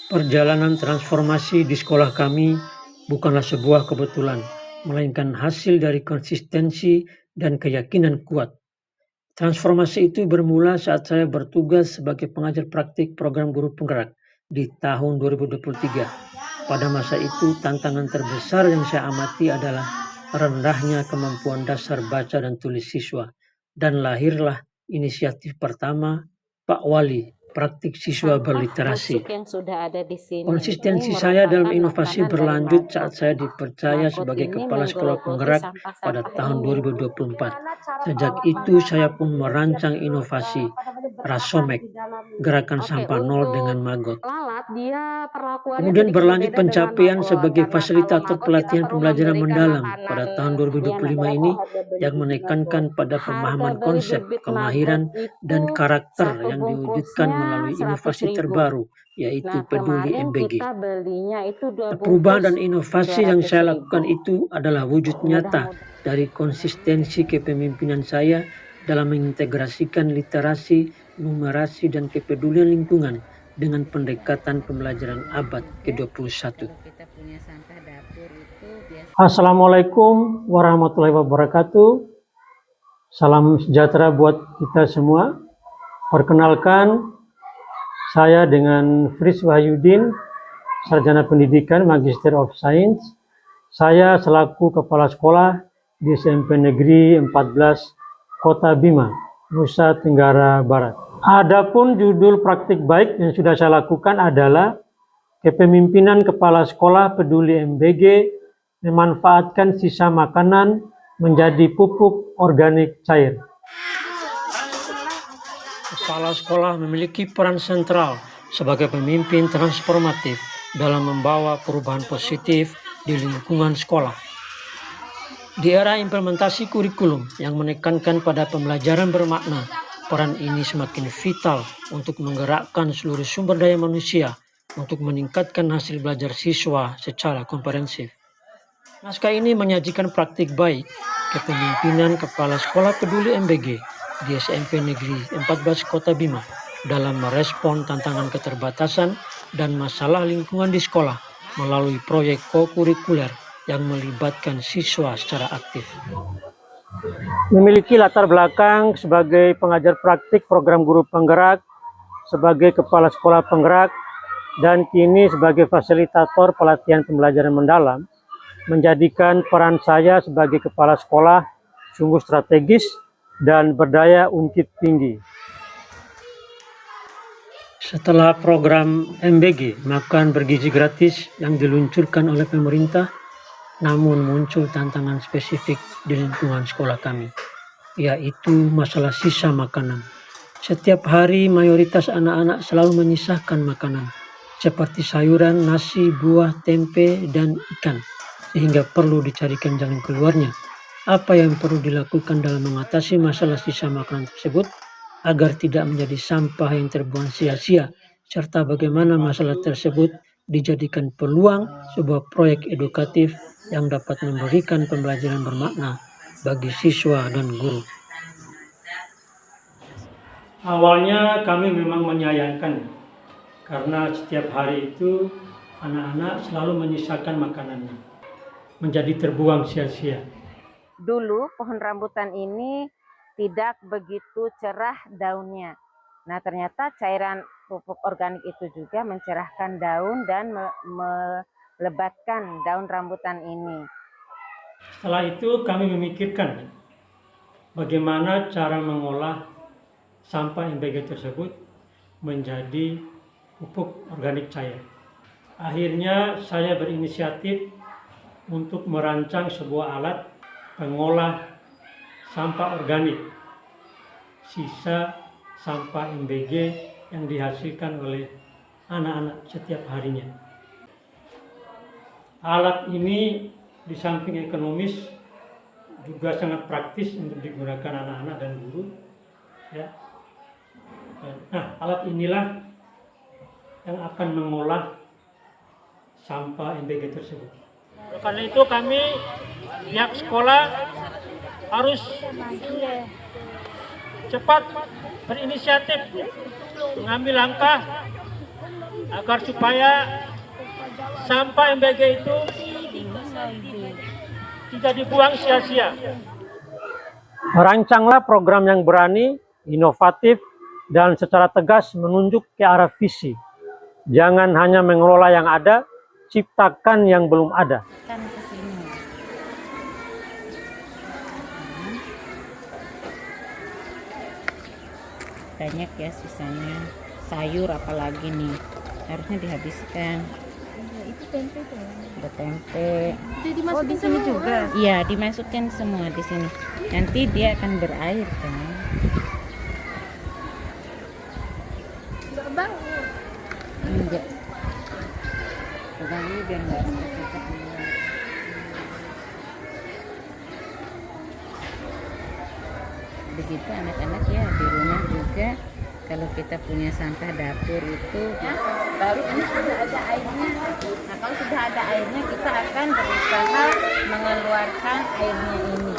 Perjalanan transformasi di sekolah kami bukanlah sebuah kebetulan, melainkan hasil dari konsistensi dan keyakinan kuat. Transformasi itu bermula saat saya bertugas sebagai pengajar praktik program guru penggerak di tahun 2023. Pada masa itu, tantangan terbesar yang saya amati adalah rendahnya kemampuan dasar baca dan tulis siswa, dan lahirlah inisiatif pertama Pak Wali, praktik siswa Sampah berliterasi. busuk yang sudah ada di sini Konsistensi ini saya dalam merupakan inovasi makanan dari berlanjut maggot. saat saya dipercaya Maggot sebagai ini kepala sekolah menggerogoti penggerak pada sampah-sampah tahun ini. 2024. Sejak itu saya pun merancang inovasi Rasomek, gerakan Oke, sampah nol dengan untuk maggot. lalat dia perlakuannya Kemudian sedikit berlanjut berbeda dengan pencapaian maggot sebagai karena kalau fasilitator maggot kita pelatihan perlu pembelajaran memberikan mendalam makanan. pada tahun Iya, 2025 ini yang menekankan pada harga pemahaman beli konsep, bibit maggot kemahiran, dan itu karakter satu yang diwujudkan bungkusnya melalui inovasi 100.000. terbaru, yaitu Nah, Peduli kemarin MBG. kita belinya itu 2 Perubahan dan bungkus inovasi yang saya 200.000. lakukan itu adalah wujud nyata Mudah-mudahan dari konsistensi kepemimpinan saya dalam mengintegrasikan literasi, numerasi, dan kepedulian lingkungan dengan pendekatan pembelajaran abad ke-21. Assalamualaikum warahmatullahi wabarakatuh. Salam sejahtera buat kita semua. Perkenalkan, saya dengan Fris Wahyudin, Sarjana Pendidikan Magister of Science. Saya selaku Kepala Sekolah di SMP Negeri 14 Kota Bima, Nusa Tenggara Barat. Adapun judul praktik baik yang sudah saya lakukan adalah Kepemimpinan Kepala Sekolah Peduli MBG memanfaatkan sisa makanan menjadi pupuk organik cair. Kepala sekolah memiliki peran sentral sebagai pemimpin transformatif dalam membawa perubahan positif di lingkungan sekolah. Di era implementasi kurikulum yang menekankan pada pembelajaran bermakna, peran ini semakin vital untuk menggerakkan seluruh sumber daya manusia untuk meningkatkan hasil belajar siswa secara komprehensif. Naskah ini menyajikan praktik baik kepemimpinan Kepala Sekolah Peduli MBG di SMP Negeri 14 Kota Bima dalam merespon tantangan keterbatasan dan masalah lingkungan di sekolah melalui proyek kokurikuler yang melibatkan siswa secara aktif. Memiliki latar belakang sebagai pengajar praktik program guru penggerak, sebagai kepala sekolah penggerak, dan kini sebagai fasilitator pelatihan pembelajaran mendalam, menjadikan peran saya sebagai kepala sekolah sungguh strategis dan berdaya ungkit tinggi. Setelah program MBG, makan bergizi gratis yang diluncurkan oleh pemerintah, namun muncul tantangan spesifik di lingkungan sekolah kami, yaitu masalah sisa makanan. Setiap hari mayoritas anak-anak selalu menyisahkan makanan, seperti sayuran, nasi, buah, tempe, dan ikan, sehingga perlu dicarikan jalan keluarnya. Apa yang perlu dilakukan dalam mengatasi masalah sisa makanan tersebut agar tidak menjadi sampah yang terbuang sia-sia, serta bagaimana masalah tersebut dijadikan peluang sebuah proyek edukatif yang dapat memberikan pembelajaran bermakna bagi siswa dan guru. Awalnya kami memang menyayangkan karena setiap hari itu anak-anak selalu menyisakan makanannya, menjadi terbuang sia-sia. Dulu pohon rambutan ini tidak begitu cerah daunnya. Nah, ternyata cairan pupuk organik itu juga mencerahkan daun dan melebatkan daun rambutan ini. Setelah itu kami memikirkan bagaimana cara mengolah sampah MBG tersebut menjadi pupuk organik cair. Akhirnya saya berinisiatif untuk merancang sebuah alat pengolah sampah organik, sisa sampah MBG yang dihasilkan oleh anak-anak setiap harinya. Alat ini di samping ekonomis juga sangat praktis untuk digunakan anak-anak dan guru. Ya. Nah, alat inilah yang akan mengolah sampah MBG tersebut. Karena itu kami pihak sekolah harus cepat berinisiatif mengambil langkah agar supaya sampah MBG itu tidak dibuang sia-sia. Rancanglah program yang berani, inovatif, dan secara tegas menunjuk ke arah visi. Jangan hanya mengelola yang ada, ciptakan yang belum ada. Banyak ya sisanya, sayur apalagi nih, harusnya dihabiskan. Itu tempe tuh. Ada tempe. Itu dimasukin di sini juga? Iya, dimasukkan semua di sini. Nanti dia akan berair kan. Enggak bau. Enggak. Pegang ini biar enggak sakit. Begitu anak-anak ya di rumah juga, kalau kita punya sampah dapur itu baru ini sudah ada airnya. Nah kalau sudah ada airnya kita akan berusaha mengeluarkan airnya ini.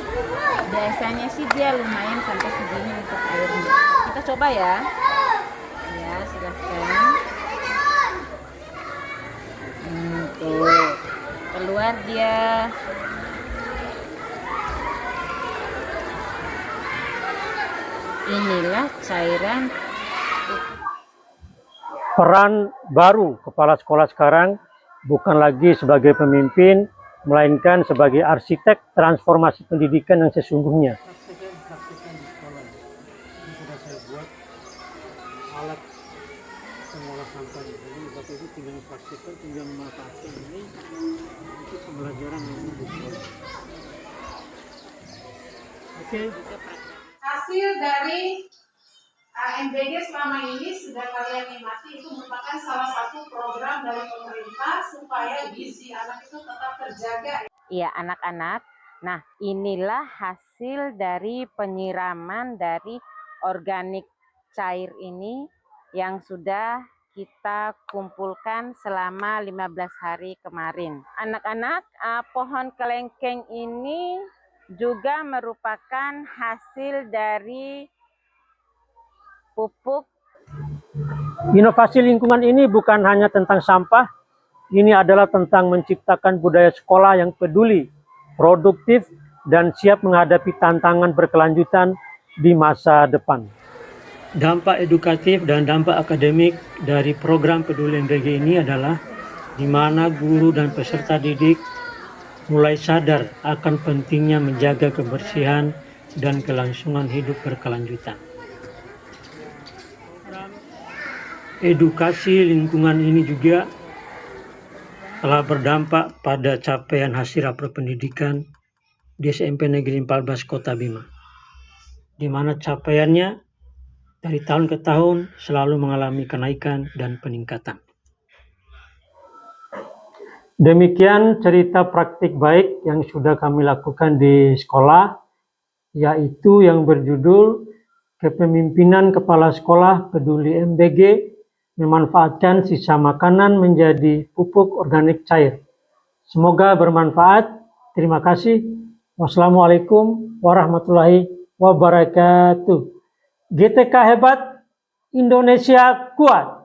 Biasanya sih dia lumayan sampai segini untuk airnya. Kita coba ya. Ya silahkan. Tuh keluar dia. Inilah cairan. Peran baru kepala sekolah sekarang bukan lagi sebagai pemimpin, melainkan sebagai arsitek transformasi pendidikan yang sesungguhnya. Praktekan di sekolah. Ini sudah saya buat alat pengolah sampah. Jadi Bapak Ibu tinggal praktekkan, tinggal memanfaatkan ini untuk pembelajaran yang di sekolah. Oke. Hasil dari MBG selama ini sudah kalian nikmati, itu merupakan salah satu program dari pemerintah supaya gizi anak itu tetap terjaga. Iya anak-anak, nah inilah hasil dari penyiraman dari organik cair ini yang sudah kita kumpulkan selama 15 hari kemarin. Anak-anak, pohon kelengkeng ini juga merupakan hasil dari pupuk. Inovasi lingkungan ini bukan hanya tentang sampah, ini adalah tentang menciptakan budaya sekolah yang peduli, produktif, dan siap menghadapi tantangan berkelanjutan di masa depan. Dampak edukatif dan dampak akademik dari program Peduli MBG ini adalah di mana guru dan peserta didik mulai sadar akan pentingnya menjaga kebersihan dan kelangsungan hidup berkelanjutan. Edukasi lingkungan ini juga telah berdampak pada capaian hasil rapor pendidikan di SMP Negeri 14 Kota Bima, di mana capaiannya dari tahun ke tahun selalu mengalami kenaikan dan peningkatan. Demikian cerita praktik baik yang sudah kami lakukan di sekolah, yaitu yang berjudul Kepemimpinan Kepala Sekolah Peduli MBG memanfaatkan sisa makanan menjadi pupuk organik cair. Semoga bermanfaat. Terima kasih. Wassalamualaikum warahmatullahi wabarakatuh. GTK hebat, Indonesia kuat.